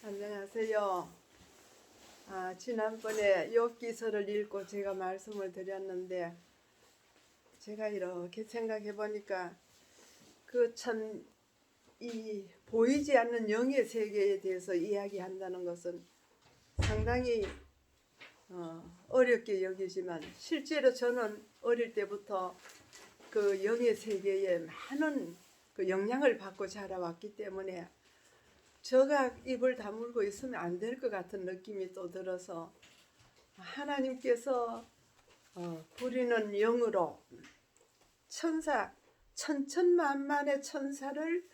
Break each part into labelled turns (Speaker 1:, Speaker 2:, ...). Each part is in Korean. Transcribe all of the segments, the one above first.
Speaker 1: 안녕하세요. 지난번에 욥기서를 읽고 제가 말씀을 드렸는데 제가 이렇게 생각해 보니까 그 참 이 보이지 않는 영의 세계에 대해서 이야기한다는 것은 상당히 어렵게 여기지만 실제로 저는 어릴 때부터 그 영의 세계에 많은 그 영향을 받고 자라왔기 때문에 저가 입을 다물고 있으면 안 될 것 같은 느낌이 또 들어서 하나님께서 부리는 영으로 천천만만의 천사를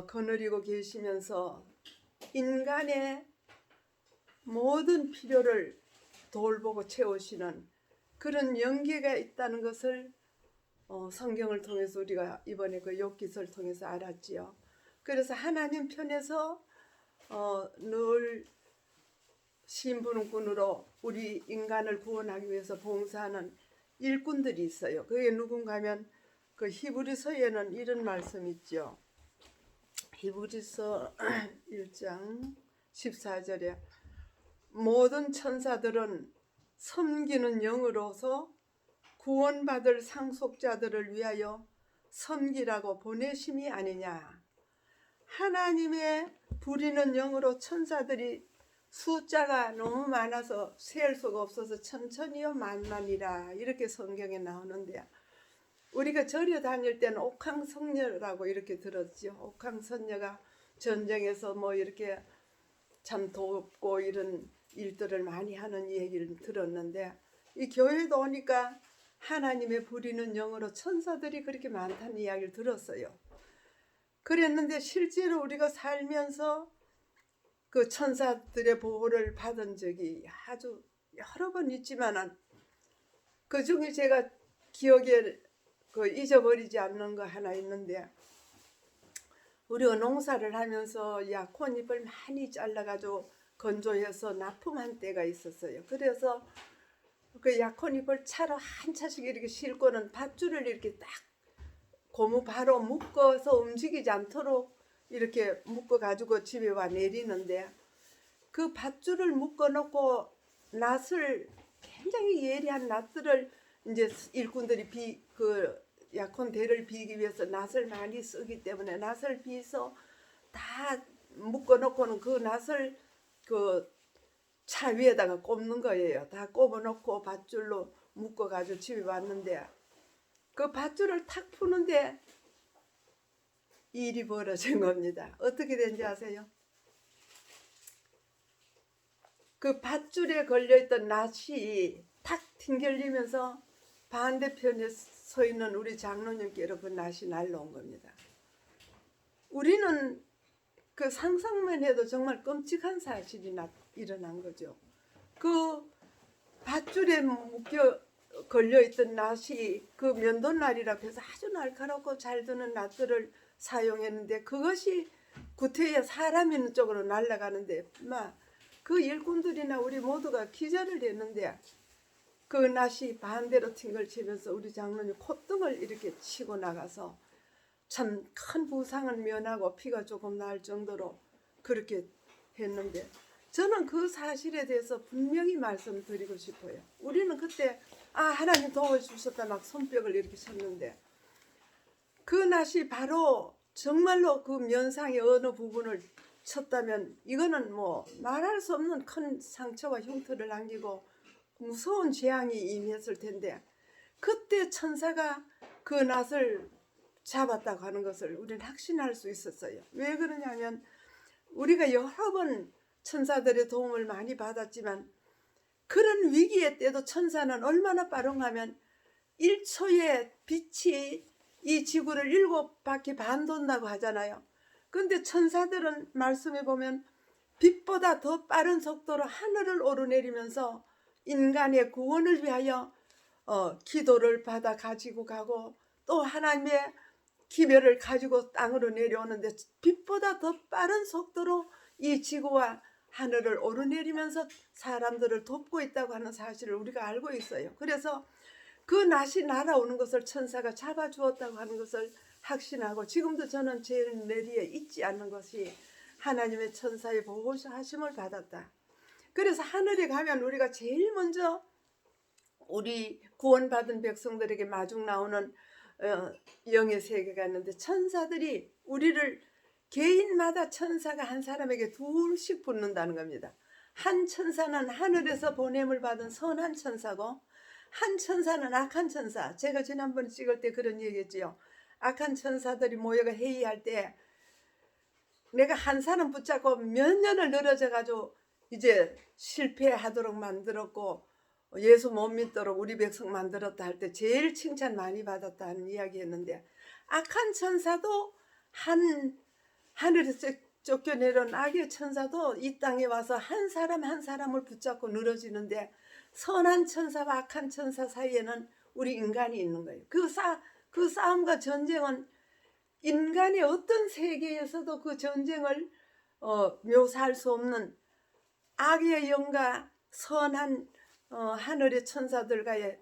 Speaker 1: 거느리고 계시면서 인간의 모든 필요를 돌보고 채우시는 그런 연계가 있다는 것을 성경을 통해서 우리가 이번에 그 욥기서를 통해서 알았지요. 그래서 하나님 편에서 늘 신분군으로 우리 인간을 구원하기 위해서 봉사하는 일꾼들이 있어요. 그게 누군가 하면 그 히브리서에는 이런 말씀이 있죠. 히브리서 1장 14절에 모든 천사들은 섬기는 영으로서 구원받을 상속자들을 위하여 섬기라고 보내심이 아니냐. 하나님의 부리는 영으로 천사들이 숫자가 너무 많아서 셀 수가 없어서 천천히요 만만이라 이렇게 성경에 나오는데, 우리가 절에 다닐 때는 옥황성녀라고 이렇게 들었죠. 옥황성녀가 전쟁에서 뭐 이렇게 참 돕고 이런 일들을 많이 하는 얘기를 들었는데, 이 교회도 오니까 하나님의 부리는 영으로 천사들이 그렇게 많다는 이야기를 들었어요. 그랬는데 실제로 우리가 살면서 그 천사들의 보호를 받은 적이 아주 여러 번 있지만은 그 중에 제가 기억에 잊어버리지 않는 거 하나 있는데, 우리가 농사를 하면서 약혼잎을 많이 잘라가지고 건조해서 납품한 때가 있었어요. 그래서 그 약혼잎을 차로 한 차씩 이렇게 싣고는 밧줄을 이렇게 딱 고무 바로 묶어서 움직이지 않도록 이렇게 묶어가지고 집에 와 내리는데, 그 밧줄을 묶어놓고 낫을 굉장히 예리한 낫들을 이제 일꾼들이 그 약혼대를 비기 위해서 낫을 많이 쓰기 때문에 낫을 비서 다 묶어놓고는 그 낫을 그 차 위에다가 꼽는 거예요. 다 꼽아놓고 밧줄로 묶어가지고 집에 왔는데, 그 밧줄을 탁 푸는데 일이 벌어진 겁니다. 어떻게 된지 아세요? 그 밧줄에 걸려있던 낫이 탁 튕겨지면서 반대편에 서 있는 우리 장로님께로 그 낫이 날라온 겁니다. 우리는 그 상상만 해도 정말 끔찍한 사실이 일어난 거죠. 그 밧줄에 묶여 걸려있던 낫이 그 면도날이라고 해서 아주 날카롭고 잘 드는 낫들을 사용했는데, 그것이 구태여 사람 있는 쪽으로 날아가는데 그 일꾼들이나 우리 모두가 기절을 했는데, 그 낫이 반대로 튕글치면서 우리 장로님 콧등을 이렇게 치고 나가서 참 큰 부상을 면하고 피가 조금 날 정도로 그렇게 했는데, 저는 그 사실에 대해서 분명히 말씀드리고 싶어요. 우리는 그때 하나님 도와주셨다 막 손뼉을 이렇게 쳤는데, 그 낫이 바로 정말로 그 면상의 어느 부분을 쳤다면 이거는 뭐 말할 수 없는 큰 상처와 흉터를 남기고 무서운 재앙이 임했을 텐데, 그때 천사가 그 낫을 잡았다고 하는 것을 우리는 확신할 수 있었어요. 왜 그러냐면 우리가 여러 번 천사들의 도움을 많이 받았지만 그런 위기의 때도 천사는 얼마나 빠른가 하면 1초의 빛이 이 지구를 7바퀴 반 돈다고 하잖아요. 근데 천사들은 말씀해 보면 빛보다 더 빠른 속도로 하늘을 오르내리면서 인간의 구원을 위하여 기도를 받아 가지고 가고, 또 하나님의 기별을 가지고 땅으로 내려오는데 빛보다 더 빠른 속도로 이 지구와 하늘을 오르내리면서 사람들을 돕고 있다고 하는 사실을 우리가 알고 있어요. 그래서 그 낫이 날아오는 것을 천사가 잡아주었다고 하는 것을 확신하고, 지금도 저는 제 내리에 잊지 않는 것이 하나님의 천사의 보호하심을 받았다. 그래서 하늘에 가면 우리가 제일 먼저 우리 구원받은 백성들에게 마중 나오는 영의 세계가 있는데, 천사들이 우리를 개인마다 천사가 한 사람에게 둘씩 붙는다는 겁니다. 한 천사는 하늘에서 보냄을 받은 선한 천사고, 한 천사는 악한 천사. 제가 지난번에 찍을 때 그런 얘기했지요. 악한 천사들이 모여가 회의할 때 내가 한 사람 붙잡고 몇 년을 늘어져 가지고 이제 실패하도록 만들었고 예수 못 믿도록 우리 백성 만들었다 할 때 제일 칭찬 많이 받았다는 이야기 했는데, 악한 천사도 하늘에서 쫓겨내려온 악의 천사도 이 땅에 와서 한 사람 한 사람을 붙잡고 늘어지는데, 선한 천사와 악한 천사 사이에는 우리 인간이 있는 거예요. 그 싸움과 전쟁은 인간의 어떤 세계에서도 그 전쟁을 묘사할 수 없는 악의 영과 선한 하늘의 천사들과의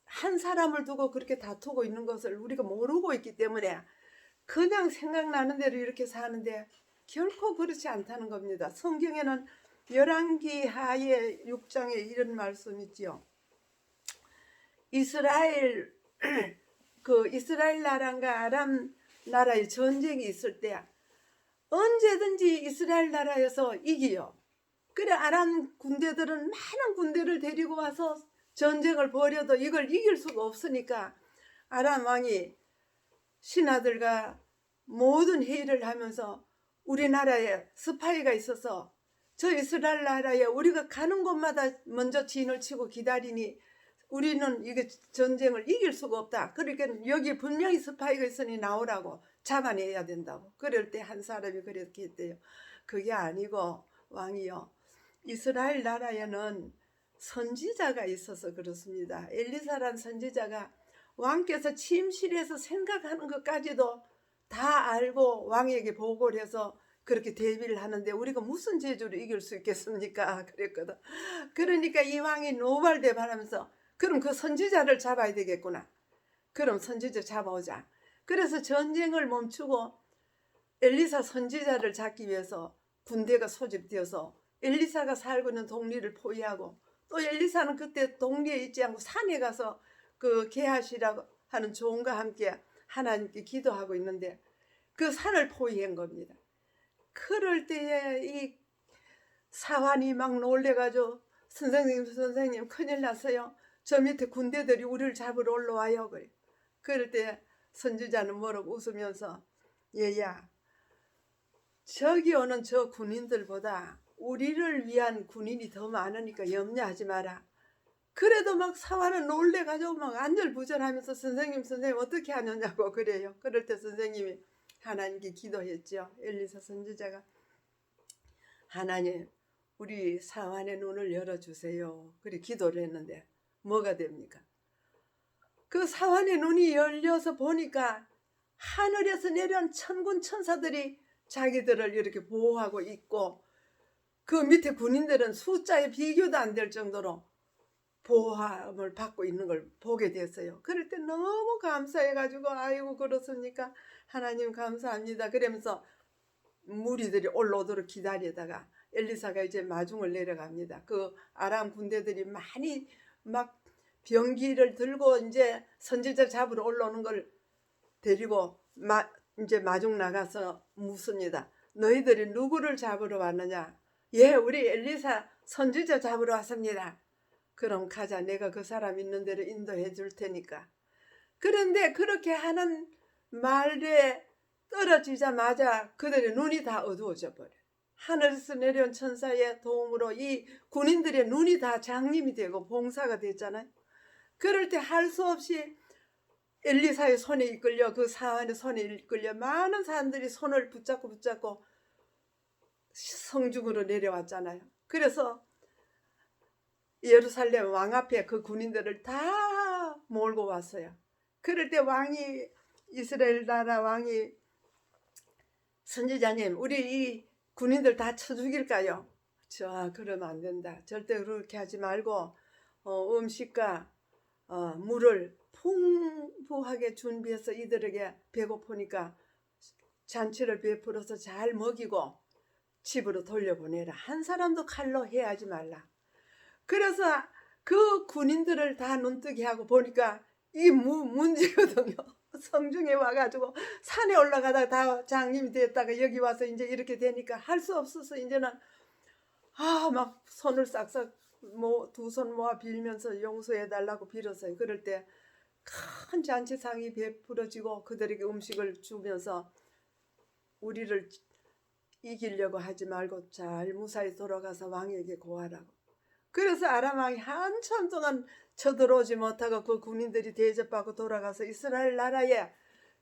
Speaker 1: 한 사람을 두고 그렇게 다투고 있는 것을 우리가 모르고 있기 때문에 그냥 생각나는 대로 이렇게 사는데 결코 그렇지 않다는 겁니다. 성경에는 열왕기하의 6장에 이런 말씀이 있지요. 이스라엘 나라가 아람 나라의 전쟁이 있을 때 언제든지 이스라엘 나라에서 이기요. 그래 아람 군대들은 많은 군대를 데리고 와서 전쟁을 벌여도 이걸 이길 수가 없으니까 아람 왕이 신하들과 모든 회의를 하면서 우리나라에 스파이가 있어서 저 이스라엘 나라에 우리가 가는 곳마다 먼저 진을 치고 기다리니 우리는 이게 전쟁을 이길 수가 없다. 그러니까 여기 분명히 스파이가 있으니 나오라고, 잡아내야 된다고. 그럴 때 한 사람이 그렇게 했대요. 그게 아니고 왕이요, 이스라엘 나라에는 선지자가 있어서 그렇습니다. 엘리사란 선지자가 왕께서 침실에서 생각하는 것까지도 다 알고 왕에게 보고를 해서 그렇게 대비를 하는데 우리가 무슨 재주로 이길 수 있겠습니까? 그랬거든. 그러니까 이 왕이 노발대발하면서 그럼 그 선지자를 잡아야 되겠구나. 그럼 선지자 잡아오자. 그래서 전쟁을 멈추고 엘리사 선지자를 잡기 위해서 군대가 소집되어서 엘리사가 살고 있는 동리를 포위하고, 또 엘리사는 그때 동리에 있지 않고 산에 가서 그 게하시라고 하는 종과 함께 하나님께 기도하고 있는데 그 산을 포위한 겁니다. 그럴 때에 이 사환이 막 놀래가지고 선생님 큰일 났어요. 저 밑에 군대들이 우리를 잡으러 올라와요. 그래. 그럴 때 선지자는 뭐라고 웃으면서, 얘야, 저기 오는 저 군인들보다 우리를 위한 군인이 더 많으니까 염려하지 마라. 그래도 막 사환은 놀래가지고 막 안절부절하면서 선생님 어떻게 하느냐고 그래요. 그럴 때 선생님이 하나님께 기도했죠. 엘리사 선지자가, 하나님 우리 사환의 눈을 열어주세요. 그래 기도를 했는데 뭐가 됩니까? 그 사환의 눈이 열려서 보니까 하늘에서 내려온 천군 천사들이 자기들을 이렇게 보호하고 있고, 그 밑에 군인들은 숫자에 비교도 안 될 정도로 보호함을 받고 있는 걸 보게 됐어요. 그럴 때 너무 감사해가지고, 아이고 그렇습니까? 하나님 감사합니다. 그러면서 무리들이 올라오도록 기다리다가 엘리사가 이제 마중을 내려갑니다. 그 아람 군대들이 많이 막 병기를 들고 이제 선지자 잡으러 올라오는 걸 데리고 이제 마중 나가서 묻습니다. 너희들이 누구를 잡으러 왔느냐? 예, 우리 엘리사 선지자 잡으러 왔습니다. 그럼 가자. 내가 그 사람 있는 데로 인도해 줄 테니까. 그런데 그렇게 하는 말에 떨어지자마자 그들의 눈이 다 어두워져 버려. 하늘에서 내려온 천사의 도움으로 이 군인들의 눈이 다 장님이 되고 봉사가 됐잖아요. 그럴 때 할 수 없이 엘리사의 손에 이끌려, 그 사환의 손에 이끌려 많은 사람들이 손을 붙잡고 성중으로 내려왔잖아요. 그래서 예루살렘 왕 앞에 그 군인들을 다 몰고 왔어요. 그럴 때 이스라엘 나라 왕이, 선지자님 우리 이 군인들 다 쳐 죽일까요? 그러면 안 된다. 절대 그렇게 하지 말고 음식과 물을 풍부하게 준비해서 이들에게 배고프니까 잔치를 베풀어서 잘 먹이고, 집으로 돌려보내라. 한 사람도 칼로 해하지 말라. 그래서 그 군인들을 다 눈뜨게 하고 보니까 이게 문제거든요. 성중에 와가지고 산에 올라가다가 다 장님이 됐다가 여기 와서 이제 이렇게 되니까 할 수 없어서 이제는 막 손을 싹싹 두 손 모아 빌면서 용서해 달라고 빌었어요. 그럴 때 큰 잔치상이 베풀어지고 그들에게 음식을 주면서 우리를 이기려고 하지 말고 잘 무사히 돌아가서 왕에게 고하라고. 그래서 아람 왕이 한참 동안 쳐들어오지 못하고 그 군인들이 대접받고 돌아가서 이스라엘 나라에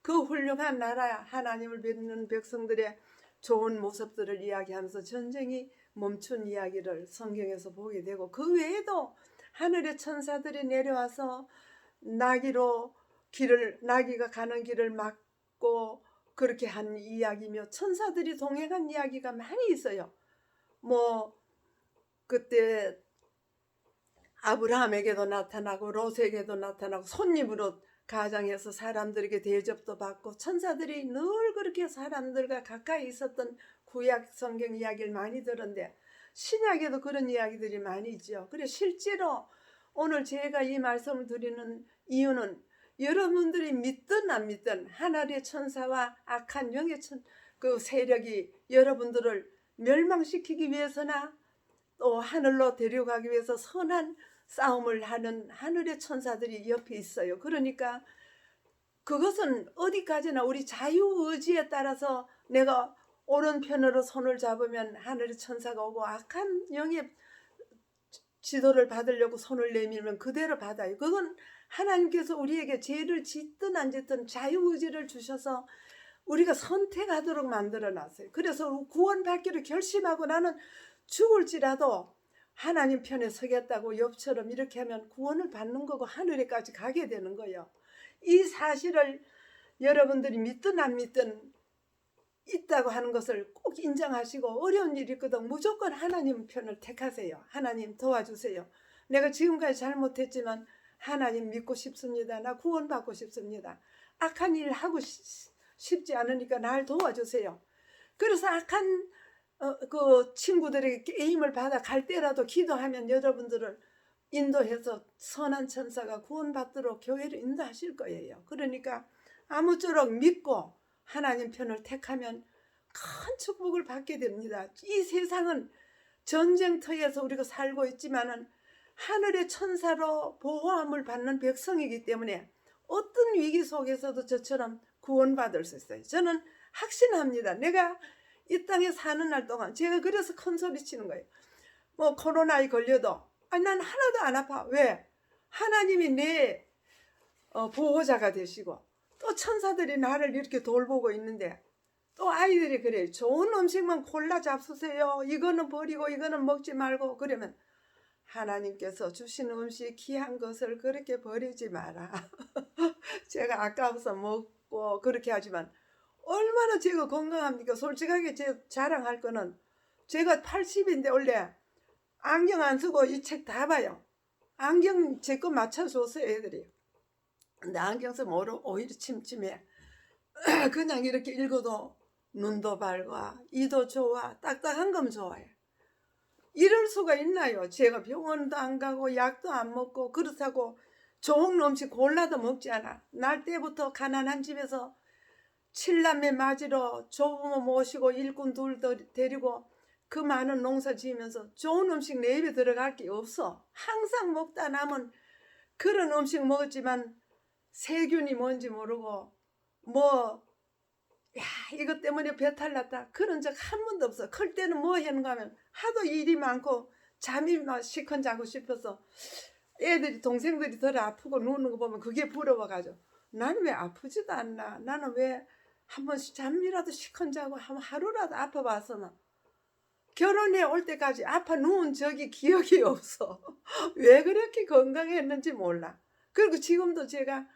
Speaker 1: 그 훌륭한 나라 하나님을 믿는 백성들의 좋은 모습들을 이야기하면서 전쟁이 멈춘 이야기를 성경에서 보게 되고, 그 외에도 하늘의 천사들이 내려와서 나기가 가는 길을 막고 그렇게 한 이야기며 천사들이 동행한 이야기가 많이 있어요. 그때 아브라함에게도 나타나고 롯에게도 나타나고 손님으로 가장해서 사람들에게 대접도 받고 천사들이 늘 그렇게 사람들과 가까이 있었던 구약 성경 이야기를 많이 들었는데 신약에도 그런 이야기들이 많이 있죠. 그래 실제로 오늘 제가 이 말씀을 드리는 이유는 여러분들이 믿든 안 믿든 하늘의 천사와 악한 영의 그 세력이 여러분들을 멸망시키기 위해서나 또 하늘로 데려가기 위해서 선한 싸움을 하는 하늘의 천사들이 옆에 있어요. 그러니까 그것은 어디까지나 우리 자유의지에 따라서 내가 오른편으로 손을 잡으면 하늘의 천사가 오고 악한 영의 지도를 받으려고 손을 내밀면 그대로 받아요. 그건 하나님께서 우리에게 죄를 짓든 안 짓든 자유의지를 주셔서 우리가 선택하도록 만들어놨어요. 그래서 구원받기로 결심하고 나는 죽을지라도 하나님 편에 서겠다고 욥처럼 이렇게 하면 구원을 받는 거고 하늘에까지 가게 되는 거예요. 이 사실을 여러분들이 믿든 안 믿든 있다고 하는 것을 꼭 인정하시고, 어려운 일이 있거든 무조건 하나님 편을 택하세요. 하나님 도와주세요. 내가 지금까지 잘못했지만 하나님 믿고 싶습니다. 나 구원받고 싶습니다. 악한 일 하고 싶지 않으니까 날 도와주세요. 그래서 악한 그 친구들에게 게임을 받아 갈 때라도 기도하면 여러분들을 인도해서 선한 천사가 구원받도록 교회를 인도하실 거예요. 그러니까 아무쪼록 믿고 하나님 편을 택하면 큰 축복을 받게 됩니다. 이 세상은 전쟁터에서 우리가 살고 있지만은 하늘의 천사로 보호함을 받는 백성이기 때문에 어떤 위기 속에서도 저처럼 구원받을 수 있어요. 저는 확신합니다. 내가 이 땅에 사는 날 동안 제가 그래서 큰 소리 치는 거예요. 코로나에 걸려도 난 하나도 안 아파. 왜? 하나님이 내 보호자가 되시고 또 천사들이 나를 이렇게 돌보고 있는데, 또 아이들이 그래요. 좋은 음식만 골라 잡수세요. 이거는 버리고 이거는 먹지 말고. 그러면 하나님께서 주시는 음식 귀한 것을 그렇게 버리지 마라. 제가 아까워서 먹고 그렇게 하지만 얼마나 제가 건강합니까? 솔직하게 제 자랑할 거는 제가 80인데 원래 안경 안 쓰고 이 책 다 봐요. 안경 제 거 맞춰줬어요, 애들이. 근데 안경 쓰면 오히려 침침해. 그냥 이렇게 읽어도 눈도 밝아, 이도 좋아, 딱딱한 거면 좋아요. 이럴 수가 있나요? 제가 병원도 안 가고 약도 안 먹고 그렇다고 좋은 음식 골라도 먹지 않아. 날 때부터 가난한 집에서 7남매 맞이로 조부모 모시고 일꾼 둘 데리고 그 많은 농사 지으면서 좋은 음식 내 입에 들어갈 게 없어. 항상 먹다 남은 그런 음식 먹었지만 세균이 뭔지 모르고 이것 때문에 배탈 났다 그런 적 한 번도 없어. 클 때는 뭐 하는가 하면 하도 일이 많고 잠이 막 시큰 자고 싶어서 애들이 동생들이 덜 아프고 누우는 거 보면 그게 부러워가지고 나는 왜 아프지도 않나, 나는 왜 한 번씩 잠이라도 시큰 자고 하루라도 아파봤으나 결혼해 올 때까지 아파 누운 적이 기억이 없어. 왜 그렇게 건강했는지 몰라. 그리고 지금도 제가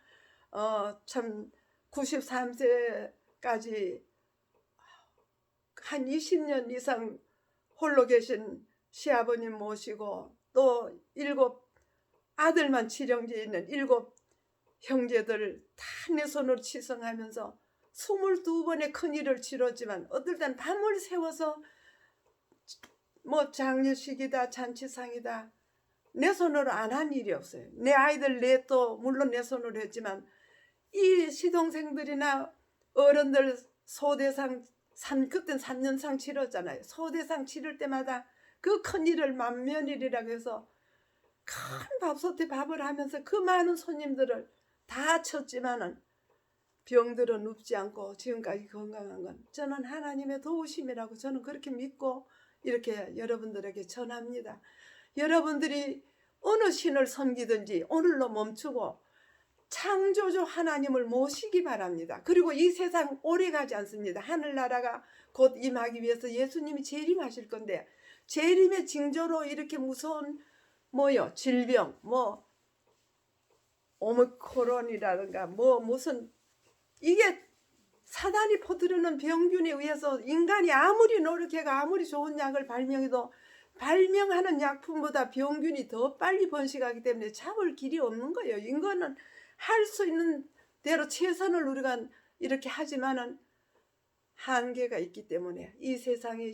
Speaker 1: 참 93세까지 한 20년 이상 홀로 계신 시아버님 모시고 또 7 아들만 칠형제 있는 7 형제들 다 내 손으로 치성하면서 22번의 큰일을 치렀지만 어떨 땐 밤을 새워서 뭐 장례식이다 잔치상이다 내 손으로 안 한 일이 없어요. 내 아이들 내 또 물론 내 손으로 했지만 이 시동생들이나 어른들 소대상 그땐 3년상 치렀잖아요. 소대상 치를 때마다 그 큰일을 만면일이라고 해서 큰 밥솥에 밥을 하면서 그 많은 손님들을 다 쳤지만은 병들은 눕지 않고 지금까지 건강한 건 저는 하나님의 도우심이라고 저는 그렇게 믿고 이렇게 여러분들에게 전합니다. 여러분들이 어느 신을 섬기든지 오늘로 멈추고 창조주 하나님을 모시기 바랍니다. 그리고 이 세상 오래 가지 않습니다. 하늘나라가 곧 임하기 위해서 예수님이 재림하실 건데 재림의 징조로 이렇게 무서운 질병 오미크론이라든가 무슨 이게 사단이 퍼뜨리는 병균에 의해서 인간이 아무리 노력해가 아무리 좋은 약을 발명해도 발명하는 약품보다 병균이 더 빨리 번식하기 때문에 잡을 길이 없는 거예요. 인간은 할 수 있는 대로 최선을 우리가 이렇게 하지만은 한계가 있기 때문에 이 세상이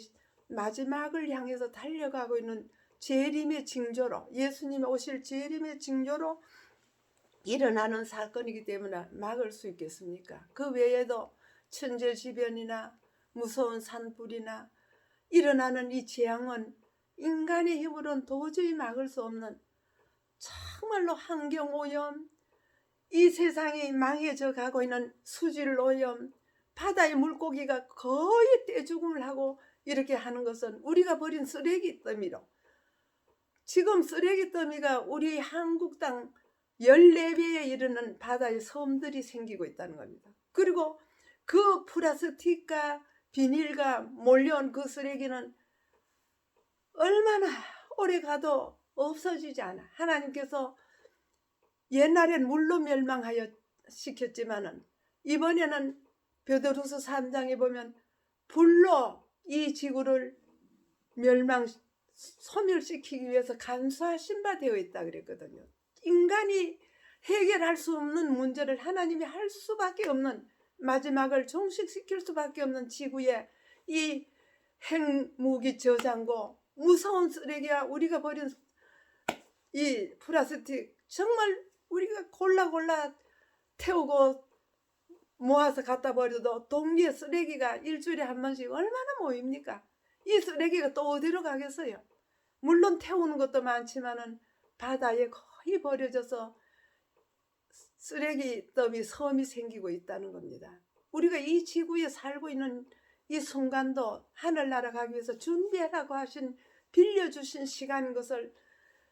Speaker 1: 마지막을 향해서 달려가고 있는 재림의 징조로 예수님이 오실 재림의 징조로 일어나는 사건이기 때문에 막을 수 있겠습니까? 그 외에도 천재지변이나 무서운 산불이나 일어나는 이 재앙은 인간의 힘으로는 도저히 막을 수 없는 정말로 환경오염, 이 세상이 망해져 가고 있는 수질오염, 바다의 물고기가 거의 떼죽음을 하고 이렇게 하는 것은 우리가 버린 쓰레기 더미로 지금 쓰레기 더미가 우리 한국 땅 14배에 이르는 바다의 섬들이 생기고 있다는 겁니다. 그리고 그 플라스틱과 비닐과 몰려온 그 쓰레기는 얼마나 오래 가도 없어지지 않아. 하나님께서 옛날엔 물로 멸망하여 시켰지만은 이번에는 베드로서 3장에 보면 불로 이 지구를 소멸시키기 위해서 간수하신 바 되어 있다 그랬거든요. 인간이 해결할 수 없는 문제를 하나님이 할 수밖에 없는 마지막을 종식시킬 수밖에 없는 지구에 이 핵무기 저장고 무서운 쓰레기와 우리가 버린 이 플라스틱 정말 우리가 골라 태우고 모아서 갖다 버려도 동기의 쓰레기가 일주일에 한 번씩 얼마나 모입니까? 이 쓰레기가 또 어디로 가겠어요? 물론 태우는 것도 많지만은 바다에 거의 버려져서 쓰레기 더미 섬이 생기고 있다는 겁니다. 우리가 이 지구에 살고 있는 이 순간도 하늘나라 가기 위해서 준비하라고 하신 빌려주신 시간인 것을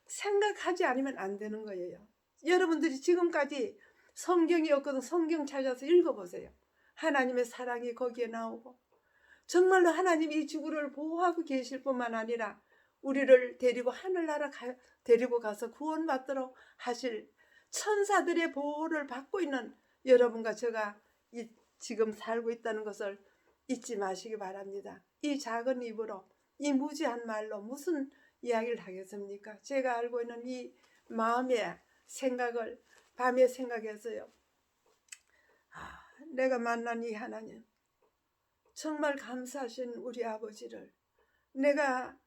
Speaker 1: 생각하지 않으면 안 되는 거예요. 여러분들이 지금까지 성경이 없거든 성경 찾아서 읽어보세요. 하나님의 사랑이 거기에 나오고 정말로 하나님이 이 지구를 보호하고 계실 뿐만 아니라 우리를 데리고 하늘나라 데리고 가서 구원받도록 하실 천사들의 보호를 받고 있는 여러분과 제가 지금 살고 있다는 것을 잊지 마시기 바랍니다. 이 작은 입으로 이 무지한 말로 무슨 이야기를 하겠습니까? 제가 알고 있는 이 마음의 생각을 밤에 생각했어요. 내가 만난 이 하나님 정말 감사하신 우리 아버지를 내가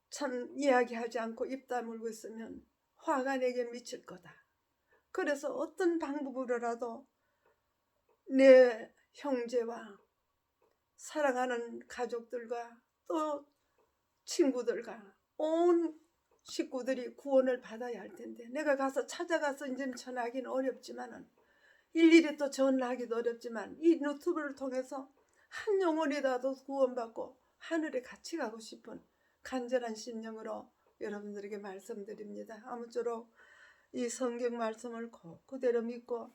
Speaker 1: 참 이야기하지 않고 입 다물고 있으면 화가 내게 미칠 거다. 그래서 어떤 방법으로라도 내 형제와 사랑하는 가족들과 또 친구들과 온 식구들이 구원을 받아야 할 텐데 내가 가서 찾아가서 이제 전하기는 어렵지만은 일일이 또 전하기도 어렵지만 이 유튜브를 통해서 한 영혼이라도 구원받고 하늘에 같이 가고 싶은 간절한 심령으로 여러분들에게 말씀드립니다. 아무쪼록 이 성경 말씀을 그대로 믿고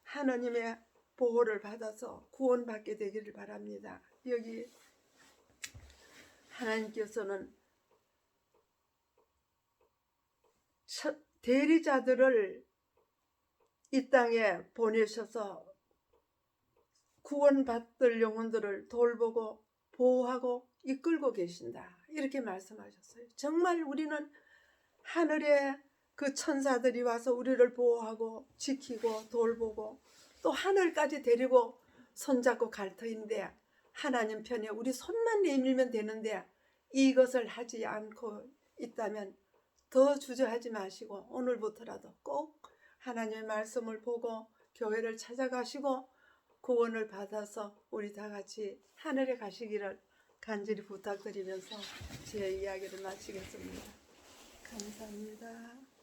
Speaker 1: 하나님의 보호를 받아서 구원받게 되기를 바랍니다. 여기 하나님께서는 대리자들을 이 땅에 보내셔서 구원받을 영혼들을 돌보고 보호하고 이끌고 계신다. 이렇게 말씀하셨어요. 정말 우리는 하늘에 그 천사들이 와서 우리를 보호하고 지키고 돌보고 또 하늘까지 데리고 손잡고 갈 터인데 하나님 편에 우리 손만 내밀면 되는데 이것을 하지 않고 있다면 더 주저하지 마시고 오늘부터라도 꼭 하나님의 말씀을 보고 교회를 찾아가시고 구원을 받아서 우리 다 같이 하늘에 가시기를 간절히 부탁드리면서 제 이야기를 마치겠습니다. 감사합니다.